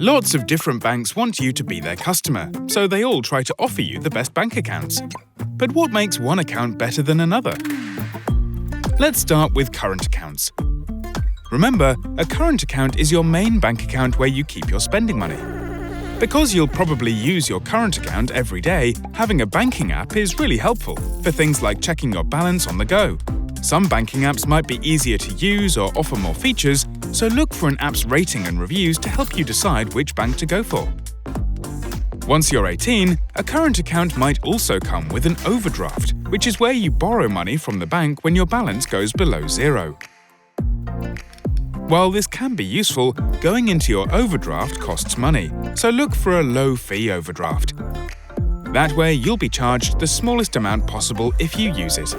Lots of different banks want you to be their customer, so they all try to offer you the best bank accounts. But what makes one account better than another? Let's start with current accounts. Remember, a current account is your main bank account where you keep your spending money. Because you'll probably use your current account every day, having a banking app is really helpful for things like checking your balance on the go. Some banking apps might be easier to use or offer more features, so look for an app's rating and reviews to help you decide which bank to go for. Once you're 18, a current account might also come with an overdraft, which is where you borrow money from the bank when your balance goes below zero. While this can be useful, going into your overdraft costs money, so look for a low-fee overdraft. That way, you'll be charged the smallest amount possible if you use it.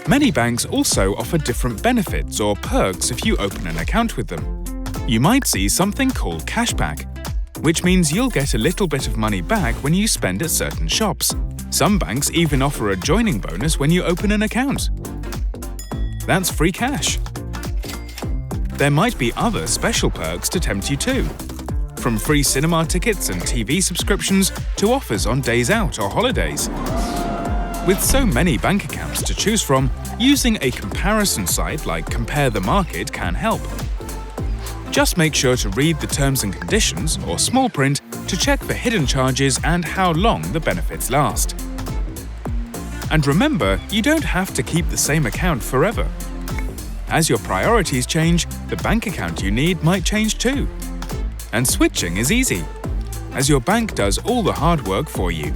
Many banks also offer different benefits or perks if you open an account with them. You might see something called cashback, which means you'll get a little bit of money back when you spend at certain shops. Some banks even offer a joining bonus when you open an account. That's free cash. There might be other special perks to tempt you too, from free cinema tickets and TV subscriptions to offers on days out or holidays. With so many bank accounts to choose from, using a comparison site like Compare the Market can help. Just make sure to read the terms and conditions or small print to check for hidden charges and how long the benefits last. And remember, you don't have to keep the same account forever. As your priorities change, the bank account you need might change too. And switching is easy, as your bank does all the hard work for you.